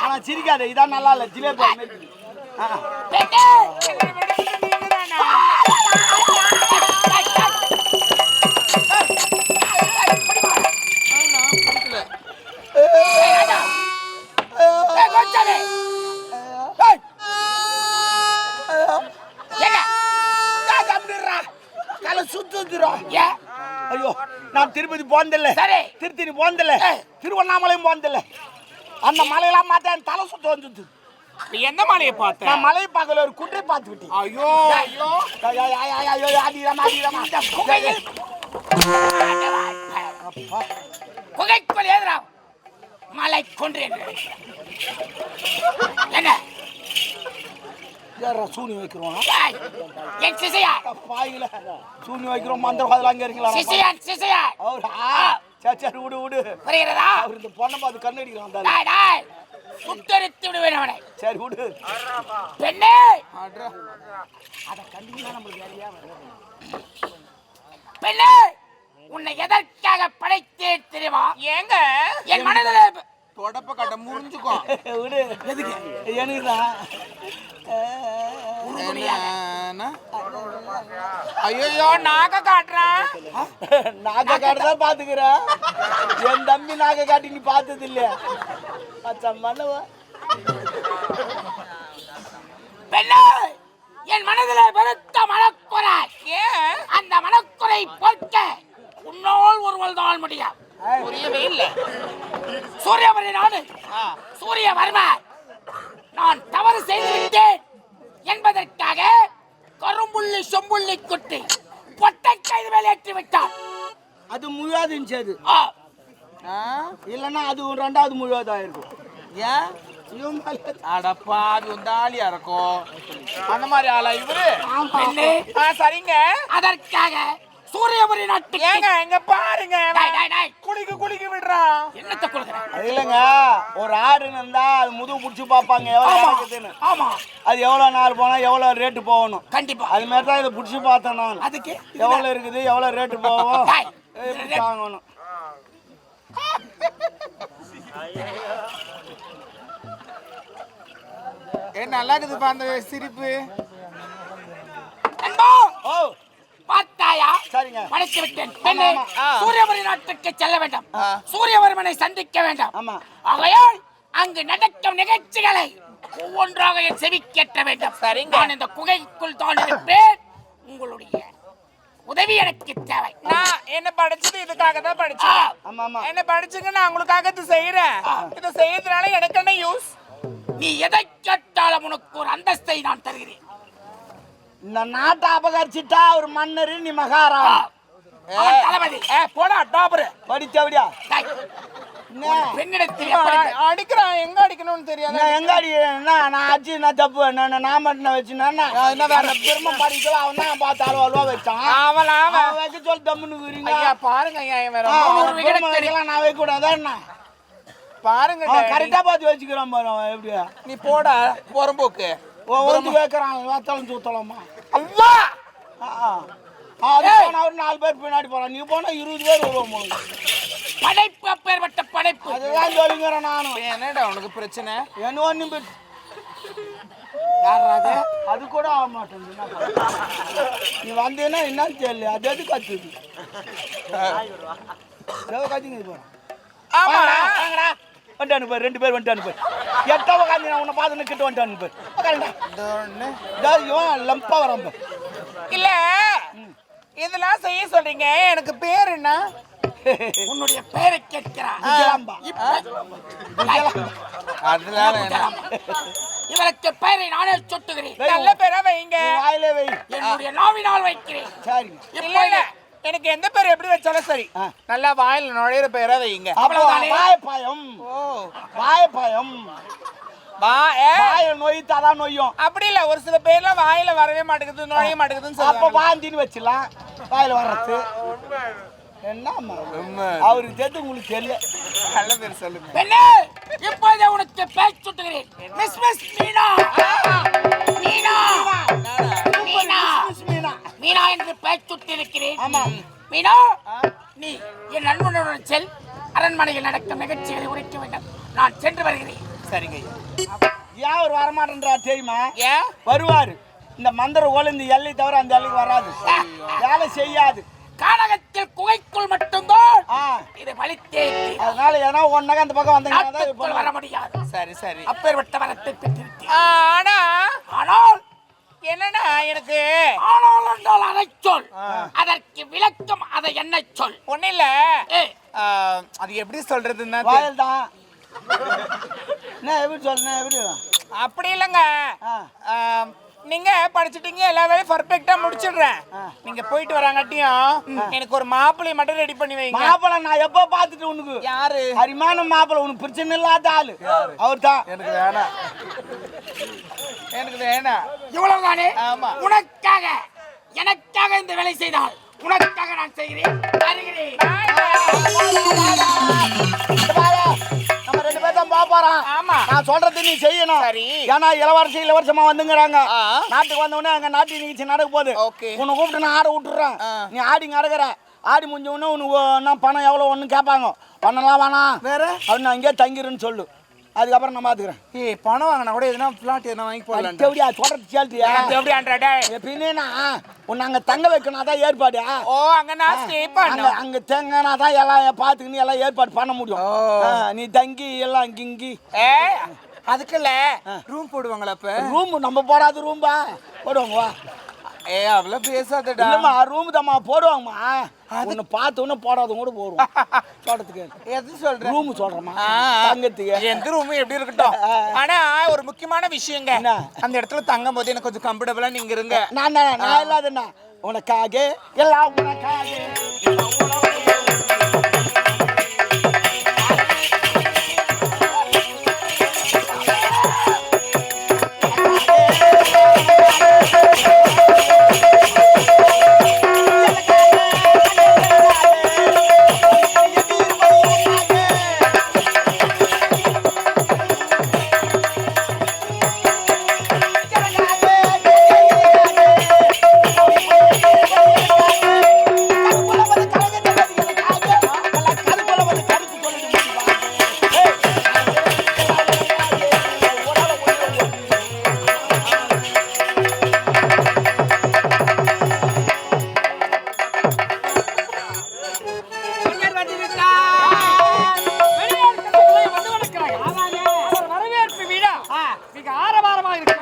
ஆனா சிரிக்காத, இதான் நல்லா இல்ல. ஜிலேபி ஐயோ, நான் திருப்பதி போனதில்லை, திருத்தணி போனதில்லை, திருவண்ணாமலையும் போனதில்லை. அந்த மலையெல்லாம் மாட்டேன், தலை சுத்த வந்துது. எந்த மலையை பார்த்த? நான் மலையை பார்க்கல, ஒரு குன்றை பார்த்துக்கிட்டேன். ஐயோ ஐயோ குகைக்குள் ஏதுரா மலை கொன்று என்ன சூனி வைக்கிறோம், என் சிசையா பாயில சூனி வைக்கிறோம். மந்திரவாதில அங்க இருக்கீங்களா? சிசையான் சிசையான் சரி விடு விடு. புரியுறதா? அவர் இந்த பொண்ணை பார்த்து கண்ணு அடிக்கிறான். டேய் டேய் சுத்தரித்து விடுவேன் அவனை. சரி விடு. பெண்ணே அத கண்டிப்பா நமக்கு வேலையா வராது. பெண்ணே உன்னை எதற்காக படைத்தேன் தெரியுமா? ஏங்க என் மனதில் தொடப்ப கட்ட முறிஞ்சுக்கும். விடு. எதுக்கு? எனக்குதான். ஐயோ நாக காட்டுறேன். நாக காட்டுதான் பாத்துக்கிறேன். என் தம்பி நாக காட்டி நீ பார்த்தது இல்லையா? மன்னவா பெண்ணே என் மனதில் வெறுத்த மனக்குறை. ஏன் அந்த மனக்குறை போக்க உன்னோல் ஒருவள் தான் முடியும். புரியவே இல்லை. சூரியவரை நாடு சூரியவர்மன் நான் தவறு செய்துவிட்டேன் என்பதற்காக கரும்புள்ளி சொம்புள்ளி குட்டி பொட்டை கைது வேலையேற்றி விட்டான். அது முழுவாதுன்னு அது இல்லைன்னா அது ரெண்டாவது முழுவதாயிருக்கும். ஏன் அடப்பா அது தாலியா இருக்கும். அந்த மாதிரி ஆளா இவரு? சரிங்க. அதற்காக சூரியபுரி நாட்டு ஏங்க இங்க பாருங்க, குளிக்க விடுறான். என்னத்தை குளிக்கிறான்? இல்லைங்க, ஒரு ஆடு இருந்தா அது முதுகு பிடிச்சி பார்ப்பாங்க எவ்வளவு இருக்குதுன்னு. ஆமா, அது எவ்வளவு நாள் போனா எவ்வளவு ரேட்டு போகணும். கண்டிப்பா அது மாதிரி தான் இதை பிடிச்சி பார்த்தேன் நான். அதுக்கு எவ்வளவு இருக்குது, எவ்வளவு ரேட்டு போகும், எப்படி வாங்கணும். நல்லா இருக்குதுப்பா அந்த சிரிப்பு. ஓ பார்த்தாயா? சரிங்க, படைத்து விட்டேன். பெண்ணே சூரியவரி நாட்டுக்கு செல்ல வேண்டாம், சூரியவர்மனை சந்திக்க வேண்டாம். ஆமா, ஆகையால் அங்கு நடக்கும் நிகழ்ச்சிகளை ஒவ்வொன்றாக என் செவி கேட்ட வேண்டும். சரிங்க. நான் இந்த குகைக்குள் தான் இருப்பேன். உங்களுடைய உதவி எனக்கு தேவை. நான் என்ன படிச்சது இதுக்காக தான் படிச்சேன். என்ன படிச்சுங்க நான் உங்களுக்காக இது செய்யறேன். இதை செய்யறதுனால எனக்கு என்ன யூஸ்? நீ எதை கேட்டாலும் உனக்கு ஒரு அந்தஸ்தை நான் தருகிறேன். இந்த நாட்டை அபகரிச்சுட்டா ஒரு மன்னர், நீ மகாராணா. தளபதி போடா டாபர் படிச்சபடியா பெண்ணிடத்தில் அடிக்கிறான். எங்க அடிக்கணும்னு தெரியாது. எங்க அடிக்கிறேன்னா நான் அடிச்சு நான் தப்பு நான் மட்டும் வச்சுனா பெருமை படிக்கல. அவன் தான் பார்த்து அழுவா வச்சான். அவன் வைக்க சொல்லி தம்முன்னு பாருங்க. நான் வைக்க கூடாதா என்ன பாருங்க, கரெக்டா பார்த்து வச்சுக்கிறான் பாரு. அவன் எப்படியா நீ போடா புறம்போக்கு வைக்கிறான். வேத்தலம் சூத்தலாமா அல்லா. ஒரு 4 பேர் பின்னாடி போறான். நீ போனா 20 பேர் வருவோம். படைப்பு அப்பேற்பட்ட படைப்பு. அதுதான் சொல்லுங்கிறேன் நானும். என்னடா உனக்கு பிரச்சனை? என்ன ஒண்ணு அது கூட ஆக மாட்டேன். நீ வந்தீங்கன்னா என்ன தெரியல. அது எது கத்துது கத்திங்க போறேன். வந்துட்டானு போய் 2 பேர் வந்துட்டானு போய் 8 உட்காந்து நான் உன்னை பார்த்து கிட்ட வந்துட்டானு போய் லம்பா வரம்ப. இல்ல இதெல்லாம் செய்ய சொல்றீங்க. எனக்கு பேர் என்ன? உன்னுடைய பெயரை கேட்கிறான். இவருக்கு பெயரை நானே சுட்டுகிறேன். நல்ல பேரா வைங்க. என்னுடைய நாவினால் வைக்கிறேன். இல்ல எனக்கு எந்த பேர் எப்படி வச்சாலும் சரி, நல்லா வாயில நுழையிற பேரா வைங்க. நோய்த்தாதான் நோயும். அப்படி இல்ல, ஒரு சில பேர்லாம் வாயில வரவே மாட்டேங்குது, நுழைய மாட்டேங்குதுன்னு அப்ப வாந்தின்னு வச்சுலாம். வாயில வர்றது என்ன அவருக்கு தெரிஞ்சு உங்களுக்கு தெரியல. நல்ல பேர் சொல்லுங்க. இப்போதே உனக்கு பேர் சுட்டுகிறேன். Miss miss Meena. மீனா மீனா என்று பெயர் சுட்டிருக்கிறேன். மீனா, நீ என் நண்பனுடன் செல். அரண்மனையில் நடக்கும் நிகழ்ச்சிகளை உரைக்க வேண்டும். நான் சென்று வருகிறேன். சரிங்க. ஏன் அவர் வரமாட்டேன்றா தெரியுமா? ஏன் வருவாரு. இந்த மந்திர ஓலை இந்த எல்லை தவிர அந்த எல்லைக்கு வராது, வேலை செய்யாது. கானகத்தில் குகைக்குள் மட்டும்தான் இதை வலித்தே. அதனால ஏன்னா ஒன்னாக அந்த பக்கம் வந்தீங்கன்னா வர முடியாது. சரி சரி. அப்பேற்பட்ட வரத்தை பெற்றிருக்கேன். ஆனா ஆனால் என்னன்னா எனக்கு ஆனால் என்றால் அதை சொல். அதற்கு விளக்கம் அதை என்ன சொல். ஒண்ணு இல்ல. ஏய், அது எப்படி சொல்றதுன்னா வாயில் தான் என்ன எப்படி சொல்றேன் எப்படி அப்படி இல்லைங்க. நீங்க படிச்சுட்டீங்க, எல்லா வேலையும் பர்ஃபெக்ட்டா முடிச்சிடுறேன். நீங்க போயிட்டு வராங்கட்டியும் எனக்கு ஒரு மாப்பிள்ளை மட்டும் ரெடி பண்ணி வைங்க. மாப்பிள்ளை நான் எப்போ பார்த்துட்டு உனக்கு யாரு அரிமான மாப்பிள்ளை உனக்கு பிரச்சனை இல்லாத ஆளு அவர் தான். எனக்கு வேணாம், எனக்கு வேணாம். இவ்வளவுதானே? ஆமா. உனக்காக எனக்காக இந்த வேலை செய்தால் உனக்காக நான் செய்கிறேன். வருகிறேன். நம்ம ரெண்டு பேரும் தான் போக போறோம். ஆமா. நான் சொல்றது நீ செய்யணும். சரி. ஏன்னா இளவரசமா வந்துங்கிறாங்க. நாட்டுக்கு வந்த உடனே அங்க நாட்டு நிகழ்ச்சி நடக்க போகுது. ஓகே. உன்னை கூப்பிட்டு நான் ஆட விட்டுறேன். நீ ஆடிங்க அடக்குற. ஆடி முடிஞ்ச உடனே உனக்கு என்ன பணம் எவ்வளோ ஒன்று கேட்பாங்க. பண்ணலாம் வேணாம் வேற அப்படின்னு நான் இங்கே தங்கிருன்னு சொல்லு. அதுக்கப்புறம் நான் பார்த்துக்கிறேன். ஏய், பணம் வாங்கினா கூட எதுனா பிளாட் எதுனா வாங்கி போடலாம். எப்படியா சொல்றது கேள்வியா? எப்படி ஆண்ட்ராடே எப்படின்னா உன்னை அங்கே தங்க வைக்கணும், அதான் ஏற்பாடு. ஓ, அங்க நான் ஸ்டே பண்ணேன். அங்கே தேங்கினா தான் எல்லாம் பார்த்துக்கின்னு எல்லாம் ஏற்பாடு பண்ண முடியும். நீ தங்கி எல்லாம் கிங்கி அதுக்குல்ல ரூம் போடுவாங்களா? அப்ப ரூம் நம்ம போடாத ரூம்பா போடுவாங்க. வா ஏ, அவ்வளோ பேசாதடா. இல்லம்மா ரூம் தாம்மா போடுவாங்கம்மா. ஒன்று பார்த்து ஒன்று போடாத கூட போடுவோம். சொல்றதுக்கு எது சொல்ற? ரூம் சொல்றேம்மா தங்கத்துக்கு. எந்த ரூம் எப்படி இருக்கட்டும். ஆனா ஒரு முக்கியமான விஷயங்க, அந்த இடத்துல தங்கும் போது எனக்கு கொஞ்சம் கம்ஃபர்டபுளா நீங்க இருங்க. நான் இல்லாதண்ணா உனக்காக எல்லாம் உனக்காக. வரவேற்பு விழா மிக ஆரவாரமாக இருக்கிறது.